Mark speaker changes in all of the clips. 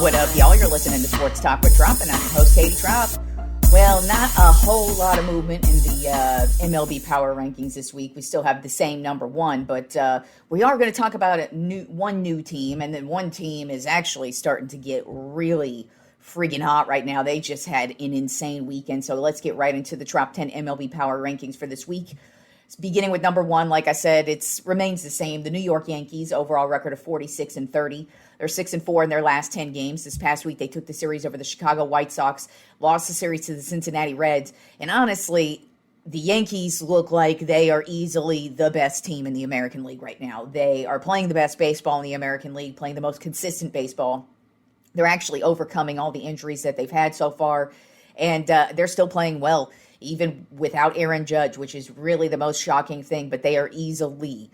Speaker 1: What up, y'all? You're listening to Sports Talk with Tropp, and I'm your host, Katie Tropp. Well, not a whole lot of movement in the MLB Power Rankings this week. We still have the same number one, but we are going to talk about one new team, and then one team is actually starting to get really friggin' hot right now. They just had an insane weekend, so let's get right into the Top 10 MLB Power Rankings for this week. Beginning with number one, like I said, it remains the same. The New York Yankees, overall record of 46-30. They're 6-4 in their last 10 games. This past week, they took the series over the Chicago White Sox, lost the series to the Cincinnati Reds. And honestly, the Yankees look like they are easily the best team in the American League right now. They are playing the best baseball in the American League, playing the most consistent baseball. They're actually overcoming all the injuries that they've had so far, and they're still playing well, even without Aaron Judge, which is really the most shocking thing. But they are easily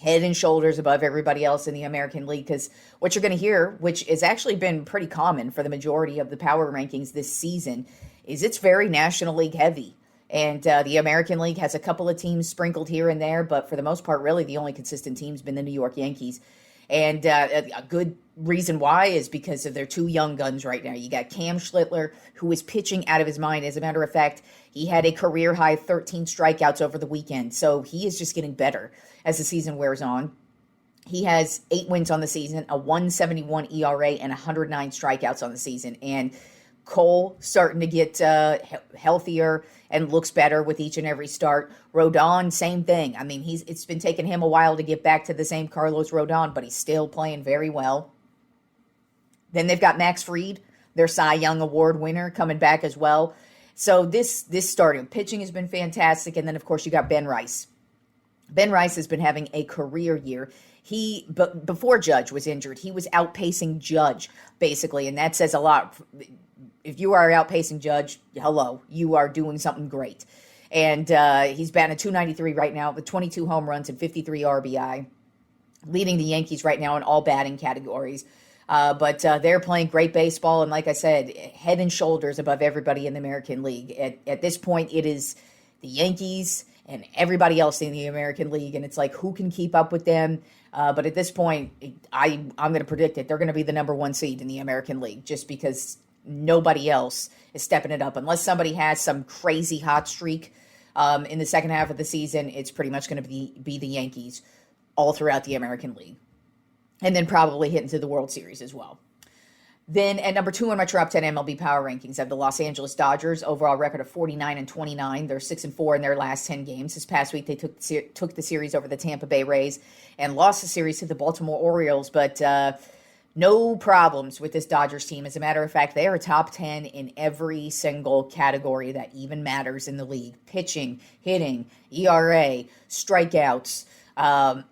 Speaker 1: head and shoulders above everybody else in the American League, because what you're going to hear, which has actually been pretty common for the majority of the power rankings this season, is it's very National League heavy. And the American League has a couple of teams sprinkled here and there, but for the most part, really the only consistent team's been the New York Yankees. And a good reason why is because of their two young guns right now. You got Cam Schlittler, who is pitching out of his mind. As a matter of fact, he had a career-high 13 strikeouts over the weekend. So he is just getting better as the season wears on. He has 8 wins on the season, a 1.71 ERA, and 109 strikeouts on the season. And Cole starting to get healthier and looks better with each and every start. Rodon, same thing. I mean, it's been taking him a while to get back to the same Carlos Rodon, but he's still playing very well. Then they've got Max Fried, their Cy Young Award winner, coming back as well. So this starting pitching has been fantastic. And then, of course, you got Ben Rice. Ben Rice has been having a career year. But before Judge was injured, he was outpacing Judge, basically, and that says a lot. If you are outpacing Judge, hello, you are doing something great. And he's batting at .293 right now with 22 home runs and 53 RBI, leading the Yankees right now in all batting categories. But they're playing great baseball, and like I said, head and shoulders above everybody in the American League. At this point, it is the Yankees and everybody else in the American League, and it's like, who can keep up with them? But at this point, I'm going to predict it. They're going to be the number one seed in the American League, just because nobody else is stepping it up. Unless somebody has some crazy hot streak in the second half of the season, it's pretty much going to be the Yankees all throughout the American League. And then probably hit into the World Series as well. Then at number 2 on my Top 10 MLB Power Rankings, I have the Los Angeles Dodgers, overall record of 49-29. They're 6-4 in their last 10 games. This past week, they took the series over the Tampa Bay Rays and lost the series to the Baltimore Orioles, but no problems with this Dodgers team. As a matter of fact, they are top 10 in every single category that even matters in the league. Pitching, hitting, ERA, strikeouts,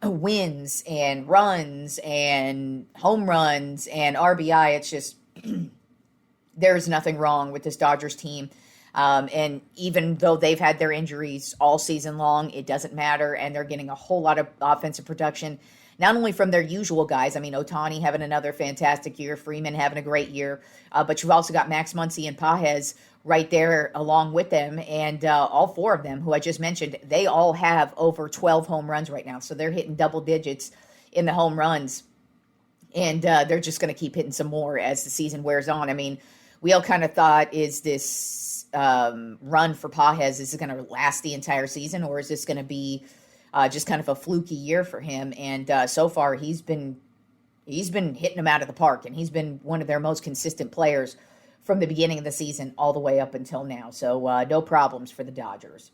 Speaker 1: wins and runs and home runs and RBI. It's just, there's nothing wrong with this Dodgers team. And even though they've had their injuries all season long, it doesn't matter. And they're getting a whole lot of offensive production, not only from their usual guys. I mean, Ohtani having another fantastic year, Freeman having a great year, but you've also got Max Muncy and Pages right there along with them, and all four of them, who I just mentioned, they all have over 12 home runs right now, so they're hitting double digits in the home runs, and they're just going to keep hitting some more as the season wears on. I mean, we all kind of thought, is this run for Pages, is it going to last the entire season, or is this going to be just kind of a fluky year for him? And so far, he's been hitting them out of the park, and he's been one of their most consistent players from the beginning of the season all the way up until now. So no problems for the Dodgers.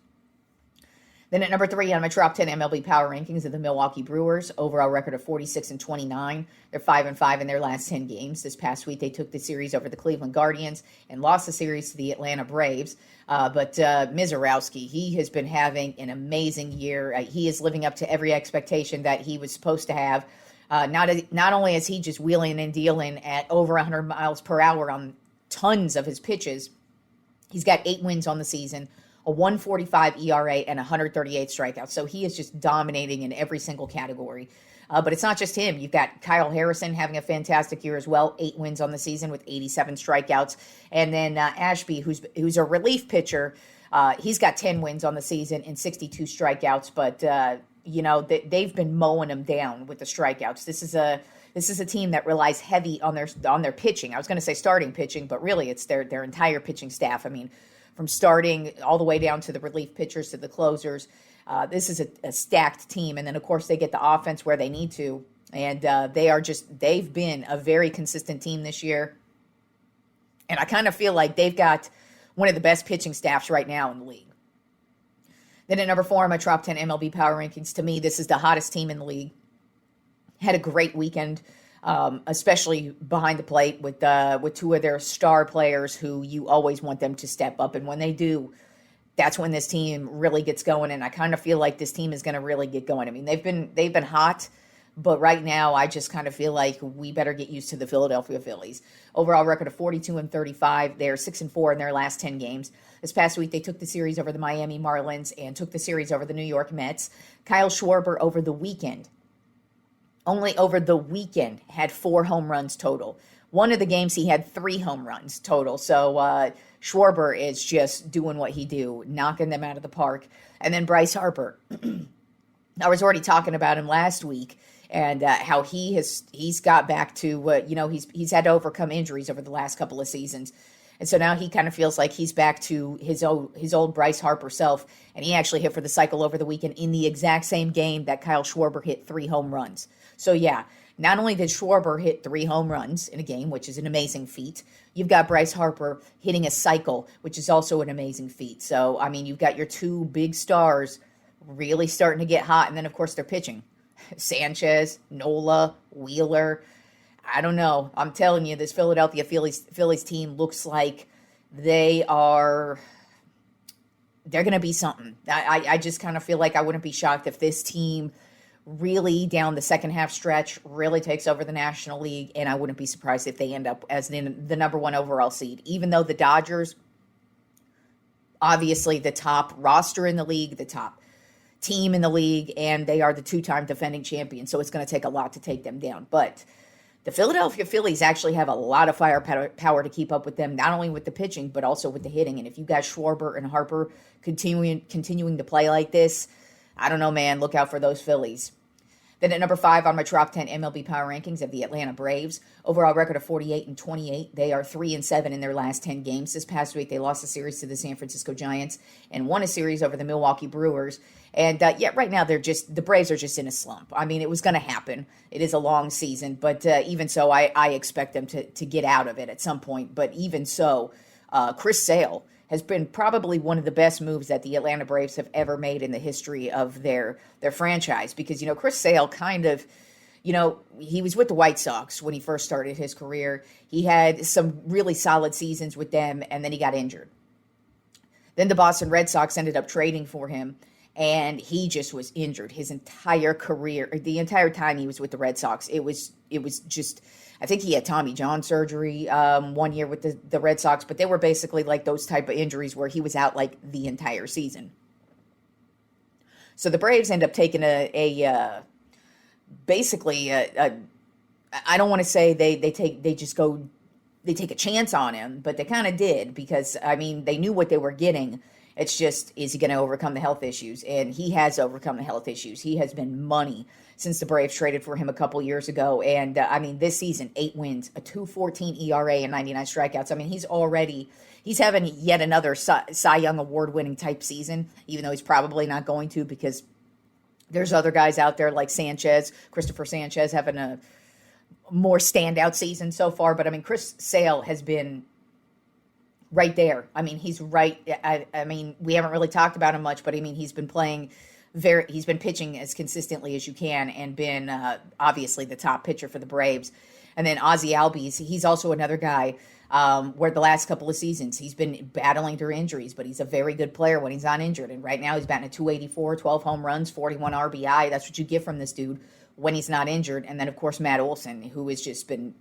Speaker 1: Then at number 3 on my Top 10 MLB Power Rankings are the Milwaukee Brewers, overall record of 46-29. They're 5-5 in their last 10 games. This past week, they took the series over the Cleveland Guardians and lost the series to the Atlanta Braves. But Mizorowski, he has been having an amazing year. He is living up to every expectation that he was supposed to have. Not only is he just wheeling and dealing at over 100 miles per hour on tons of his pitches, he's got 8 wins on the season, a 1.45 ERA, and 138 strikeouts. So he is just dominating in every single category. But it's not just him. You've got Kyle Harrison having a fantastic year as well, 8 wins on the season with 87 strikeouts. And then Ashby, who's a relief pitcher, he's got 10 wins on the season and 62 strikeouts. But, they've been mowing him down with the strikeouts. This This is a team that relies heavy on their pitching. I was going to say starting pitching, but really it's their entire pitching staff. I mean, from starting all the way down to the relief pitchers to the closers. This is a stacked team. And then, of course, they get the offense where they need to. And they've been a very consistent team this year. And I kind of feel like they've got one of the best pitching staffs right now in the league. Then at number 4 on my Tropp 10 MLB Power Rankings, to me, this is the hottest team in the league. Had a great weekend, especially behind the plate with two of their star players who you always want them to step up. And when they do, that's when this team really gets going. And I kind of feel like this team is going to really get going. I mean, they've been hot, but right now I just kind of feel like we better get used to the Philadelphia Phillies. Overall record of 42-35. They're 6-4 in their last 10 games. This past week, they took the series over the Miami Marlins and took the series over the New York Mets. Kyle Schwarber over the weekend had 4 home runs total. One of the games he had 3 home runs total. So Schwarber is just doing what he do, knocking them out of the park. And then Bryce Harper. I was already talking about him last week and how he's got back to he's had to overcome injuries over the last couple of seasons. And so now he kind of feels like he's back to his old Bryce Harper self. And he actually hit for the cycle over the weekend in the exact same game that Kyle Schwarber hit 3 home runs. So yeah, not only did Schwarber hit 3 home runs in a game, which is an amazing feat, you've got Bryce Harper hitting a cycle, which is also an amazing feat. So, I mean, you've got your 2 big stars really starting to get hot. And then, of course, they're pitching. Sanchez, Nola, Wheeler. I don't know. I'm telling you, this Philadelphia Phillies team looks like they're going to be something. I just kind of feel like I wouldn't be shocked if this team really down the second half stretch really takes over the National League, and I wouldn't be surprised if they end up as the number 1 overall seed, even though the Dodgers, obviously the top roster in the league, the top team in the league, and they are the 2-time defending champions, so it's going to take a lot to take them down. But the Philadelphia Phillies actually have a lot of firepower to keep up with them, not only with the pitching, but also with the hitting. And if you got Schwarber and Harper continuing to play like this, I don't know, man. Look out for those Phillies. Then at number 5 on my Tropp 10 MLB Power Rankings of the Atlanta Braves. Overall record of 48-28. They are 3-7 in their last 10 games. This past week, they lost a series to the San Francisco Giants and won a series over the Milwaukee Brewers. And right now, the Braves are just in a slump. I mean, it was going to happen. It is a long season, but even so, I expect them to get out of it at some point. But even so, Chris Sale has been probably one of the best moves that the Atlanta Braves have ever made in the history of their franchise. Because, Chris Sale kind of, he was with the White Sox when he first started his career. He had some really solid seasons with them, and then he got injured. Then the Boston Red Sox ended up trading for him, and he just was injured his entire career. The entire time he was with the Red Sox, it was just, I think he had Tommy John surgery 1 year with the Red Sox, but they were basically like those type of injuries where he was out like the entire season. So the Braves end up taking I don't want to say they take a chance on him, but they kind of did because, I mean, they knew what they were getting. It's just, is he going to overcome the health issues? And he has overcome the health issues. He has been money since the Braves traded for him a couple years ago. And, this season, 8 wins, a 2.14 ERA, and 99 strikeouts. I mean, he's having yet another Cy Young award-winning type season, even though he's probably not going to because there's other guys out there like Christopher Sanchez, having a more standout season so far. But, Chris Sale has been right there. He's right. We haven't really talked about him much, but he's been he's been pitching as consistently as you can and been obviously the top pitcher for the Braves. And then Ozzie Albies, he's also another guy where the last couple of seasons he's been battling through injuries, but he's a very good player when he's not injured. And right now he's batting at 284, 12 home runs, 41 RBI. That's what you get from this dude when he's not injured. And then, of course, Matt Olson, who has just been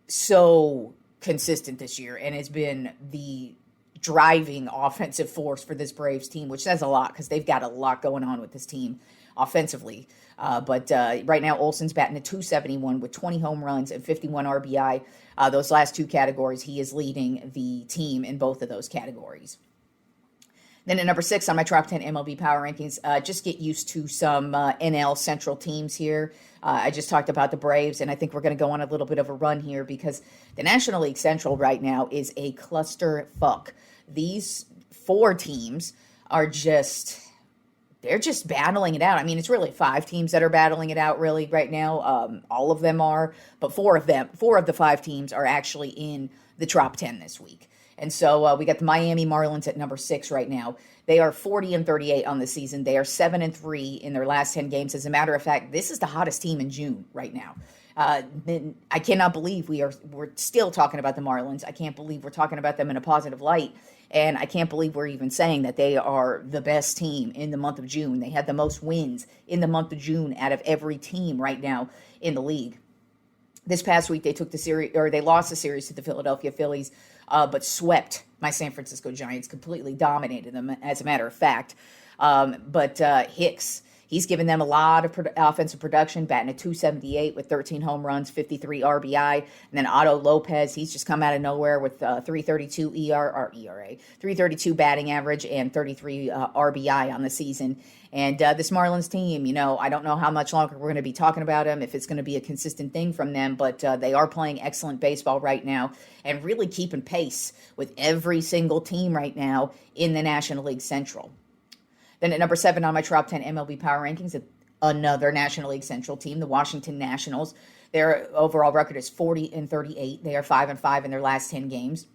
Speaker 1: so consistent this year and has been the driving offensive force for this Braves team, which says a lot because they've got a lot going on with this team offensively. But right now, Olson's batting at 271 with 20 home runs and 51 RBI. Those last 2 categories, he is leading the team in both of those categories. Then at number 6 on my Trop 10 MLB Power Rankings, just get used to some NL Central teams here. I just talked about the Braves, and I think we're going to go on a little bit of a run here because the National League Central right now is a cluster fuck. These 4 teams are they're just battling it out. I mean, it's really 5 teams that are battling it out really right now. All of them are, but 4 of the 5 teams are actually in the Trop 10 this week. And so we got the Miami Marlins at number 6 right now. They are 40-38 on the season. They are 7-3 in their last 10 games. As a matter of fact, this is the hottest team in June right now. I cannot believe we're still talking about the Marlins. I can't believe we're talking about them in a positive light. And I can't believe we're even saying that they are the best team in the month of June. They had the most wins in the month of June out of every team right now in the league. This past week, they lost the series to the Philadelphia Phillies, but swept my San Francisco Giants, completely dominated them, as a matter of fact. But Hicks, he's given them a lot of offensive production, batting at .278 with 13 home runs, 53 RBI. And then Otto Lopez, he's just come out of nowhere with .332 ERA, .332 batting average, and 33 RBI on the season. And this Marlins team, I don't know how much longer we're going to be talking about them, if it's going to be a consistent thing from them, but they are playing excellent baseball right now and really keeping pace with every single team right now in the National League Central. Then at number 7 on my Trop 10 MLB Power Rankings, another National League Central team, the Washington Nationals. Their overall record is 40-38. They are 5-5 in their last 10 games.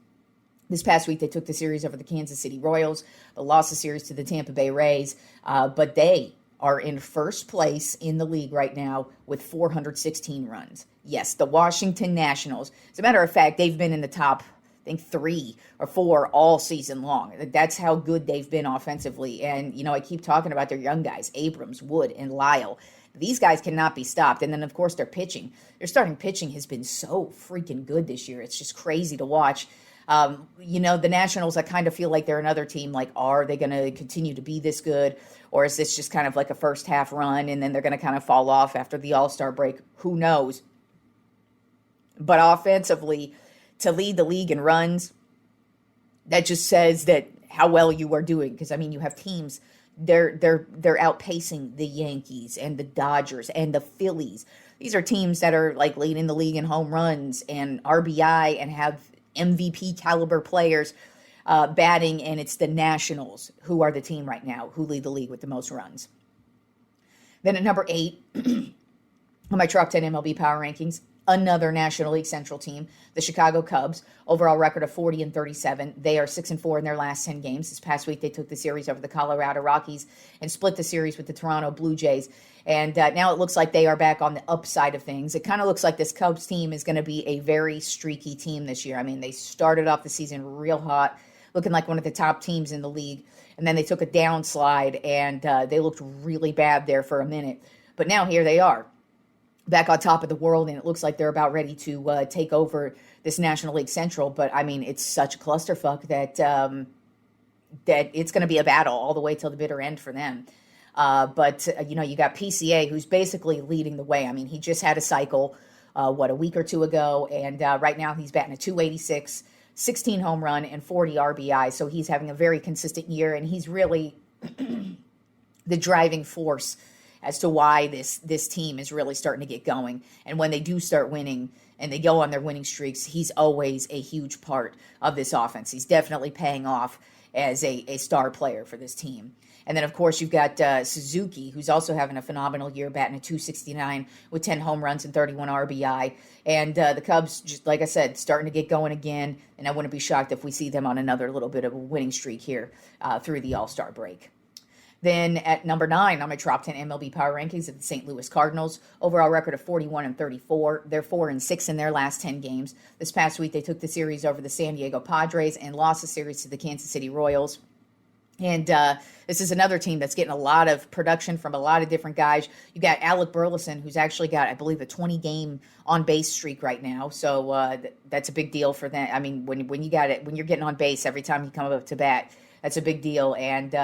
Speaker 1: This past week, they took the series over the Kansas City Royals. They lost the series to the Tampa Bay Rays, but they are in first place in the league right now with 416 runs. Yes, the Washington Nationals. As a matter of fact, they've been in the top, I think, 3 or 4 all season long. That's how good they've been offensively. And, I keep talking about their young guys, Abrams, Wood, and Lyle. These guys cannot be stopped. And then, of course, their pitching. Their starting pitching has been so freaking good this year. It's just crazy to watch. The Nationals, I kind of feel like they're another team. Like, are they going to continue to be this good? Or is this just kind of like a first half run and then they're going to kind of fall off after the All-Star break? Who knows? But offensively, to lead the league in runs, that just says that how well you are doing. Because, you have teams, they're outpacing the Yankees and the Dodgers and the Phillies. These are teams that are like leading the league in home runs and RBI and have MVP caliber players batting, and it's the Nationals who are the team right now who lead the league with the most runs. Then at number 8 on my Trop 10 MLB Power Rankings, another National League Central team, the Chicago Cubs, overall record of 40-37. They are 6-4 in their last 10 games. This past week, they took the series over the Colorado Rockies and split the series with the Toronto Blue Jays. And now it looks like they are back on the upside of things. It kind of looks like this Cubs team is going to be a very streaky team this year. They started off the season real hot, looking like one of the top teams in the league. And then they took a downslide, and they looked really bad there for a minute. But now here they are, back on top of the world, and it looks like they're about ready to take over this National League Central. But, it's such a clusterfuck that it's going to be a battle all the way till the bitter end for them. But you got PCA, who's basically leading the way. He just had a cycle, a week or 2 ago, and right now he's batting a .286, 16 home run, and 40 RBI. So he's having a very consistent year, and he's really the driving force as to why this team is really starting to get going. And when they do start winning and they go on their winning streaks, he's always a huge part of this offense. He's definitely paying off as a star player for this team. And then, of course, you've got Suzuki, who's also having a phenomenal year, batting at .269 with 10 home runs and 31 RBI. And the Cubs, just like I said, starting to get going again. And I wouldn't be shocked if we see them on another little bit of a winning streak here through the All-Star break. Then at number 9 on my Trop 10 MLB Power Rankings of the St. Louis Cardinals, overall record of 41-34. They're 4-6 in their last 10 games. This past week, they took the series over the San Diego Padres and lost the series to the Kansas City Royals. And this is another team that's getting a lot of production from a lot of different guys. You got Alec Burleson, who's actually got, I believe, a 20-game on-base streak right now. So that's a big deal for them. When you got it, when you're getting on base every time you come up to bat, that's a big deal. And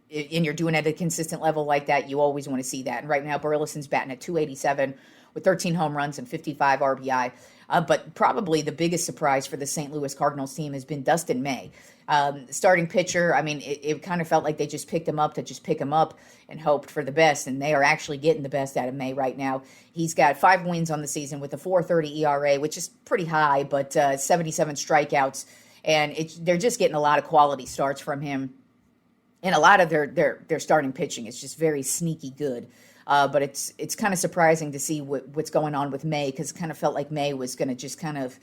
Speaker 1: you're doing it at a consistent level like that, you always want to see that. And right now, Burleson's batting at .287 with 13 home runs and 55 RBI. But probably the biggest surprise for the St. Louis Cardinals team has been Dustin May. Starting pitcher, I mean, it kind of felt like they just picked him up to just pick him up and hoped for the best, and they are actually getting the best out of May right now. He's got 5 wins on the season with a 4.30 ERA, which is pretty high, but 77 strikeouts, and they're just getting a lot of quality starts from him. And a lot of their starting pitching is just very sneaky good. But it's kind of surprising to see what's going on with May, because it kind of felt like May was going to just kind of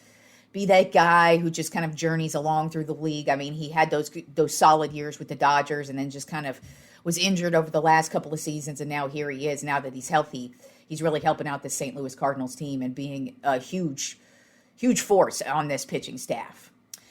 Speaker 1: be that guy who just kind of journeys along through the league. I mean, he had those solid years with the Dodgers and then just kind of was injured over the last couple of seasons, and now here he is. Now that he's healthy, he's really helping out the St. Louis Cardinals team and being a huge force on this pitching staff.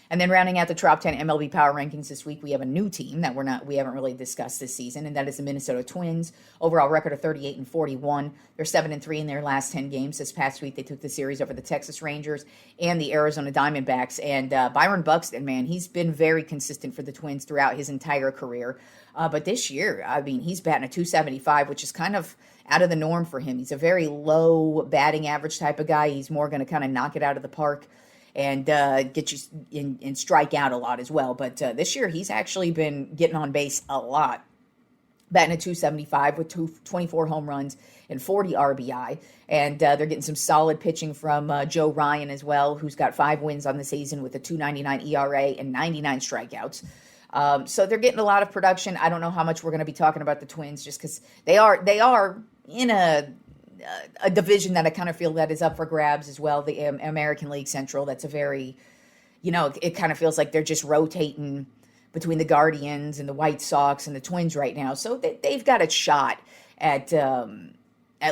Speaker 1: And then rounding out the top 10 MLB Power Rankings this week, we have a new team that we haven't really discussed this season, and that is the Minnesota Twins. Overall record of 38-41. They're 7-3 in their last 10 games. This past week, they took the series over the Texas Rangers and the Arizona Diamondbacks. And Byron Buxton, man, he's been very consistent for the Twins throughout his entire career. But this year, I mean, he's batting a .275, which is kind of out of the norm for him. He's a very low batting average type of guy. He's more going to kind of knock it out of the park and get you and strike out a lot as well. But this year, he's actually been getting on base a lot, batting a .275 with 24 home runs and 40 RBI. And they're getting some solid pitching from Joe Ryan as well, who's got 5 wins on the season with a .299 ERA and 99 strikeouts. So they're getting a lot of production. I don't know how much we're going to be talking about the Twins, just because they are in a division that I kind of feel that is up for grabs as well, the American League Central. That's a very, it kind of feels like they're just rotating between the Guardians and the White Sox and the Twins right now. So they've got a shot at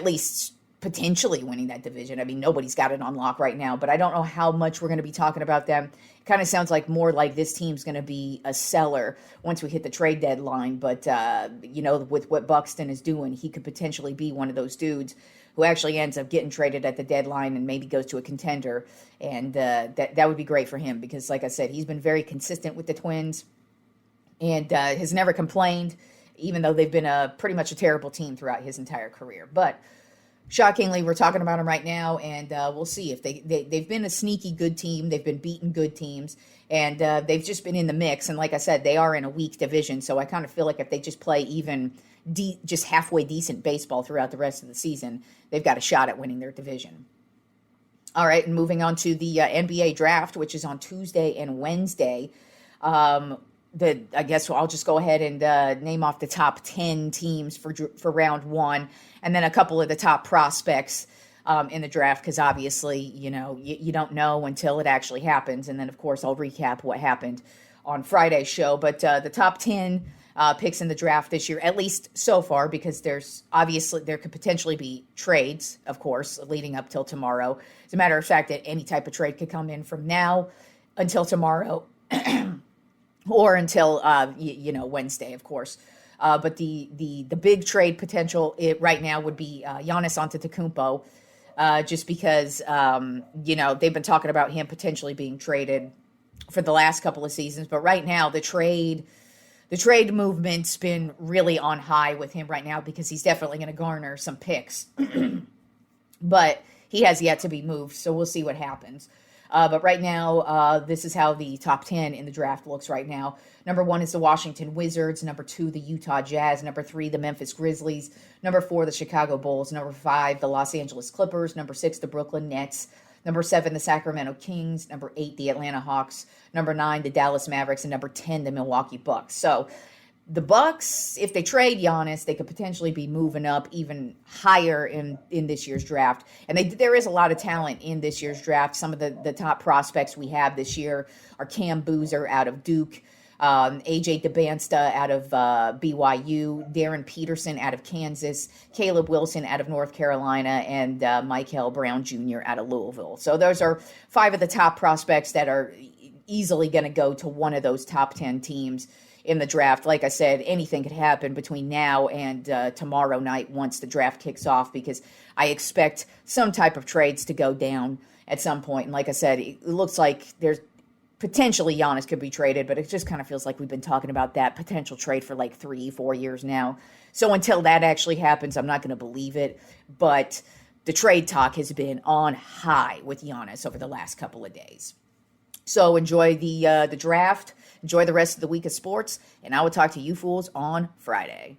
Speaker 1: least potentially winning that division. I mean, nobody's got it on lock right now, but I don't know how much we're going to be talking about them. It kind of sounds like more like this team's going to be a seller once we hit the trade deadline. But, with what Buxton is doing, he could potentially be one of those dudes who actually ends up getting traded at the deadline and maybe goes to a contender. And that would be great for him because, like I said, he's been very consistent with the Twins and has never complained, even though they've been pretty much a terrible team throughout his entire career. But shockingly, we're talking about them right now, and we'll see if they've been a sneaky good team. They've been beating good teams, and they've just been in the mix. And like I said, they are in a weak division, so I kind of feel like if they just play even just halfway decent baseball throughout the rest of the season, they've got a shot at winning their division. All right, and moving on to the NBA draft, which is on Tuesday and Wednesday. I guess I'll just go ahead and name off the top 10 teams for round one, and then a couple of the top prospects in the draft, because obviously, you don't know until it actually happens. And then, of course, I'll recap what happened on Friday's show. But the top 10 picks in the draft this year, at least so far, because there could potentially be trades, of course, leading up till tomorrow. As a matter of fact, that any type of trade could come in from now until tomorrow. Or until Wednesday, of course. But the big trade potential right now would be Giannis Antetokounmpo, just because they've been talking about him potentially being traded for the last couple of seasons. But right now, the trade movement's been really on high with him right now because he's definitely going to garner some picks. But he has yet to be moved, so we'll see what happens. But right now, this is how the top 10 in the draft looks right now. Number 1 is the Washington Wizards. Number 2, the Utah Jazz. Number 3, the Memphis Grizzlies. Number 4, the Chicago Bulls. Number 5, the Los Angeles Clippers. Number 6, the Brooklyn Nets. Number 7, the Sacramento Kings. Number 8, the Atlanta Hawks. Number 9, the Dallas Mavericks. And number 10, the Milwaukee Bucks. So the Bucks, if they trade Giannis, they could potentially be moving up even higher in this year's draft. And there is a lot of talent in this year's draft. Some of the top prospects we have this year are Cam Boozer out of Duke, AJ DeBansta out of BYU, Darren Peterson out of Kansas, Caleb Wilson out of North Carolina, and Michael Brown Jr. out of Louisville. So those are 5 of the top prospects that are easily going to go to one of those top 10 teams in the draft. Like I said, anything could happen between now and tomorrow night once the draft kicks off, because I expect some type of trades to go down at some point. And like I said, it looks like there's potentially Giannis could be traded, but it just kind of feels like we've been talking about that potential trade for like 3-4 years now. So until that actually happens, I'm not going to believe it. But the trade talk has been on high with Giannis over the last couple of days. So enjoy the draft, enjoy the rest of the week of sports, and I will talk to you fools on Friday.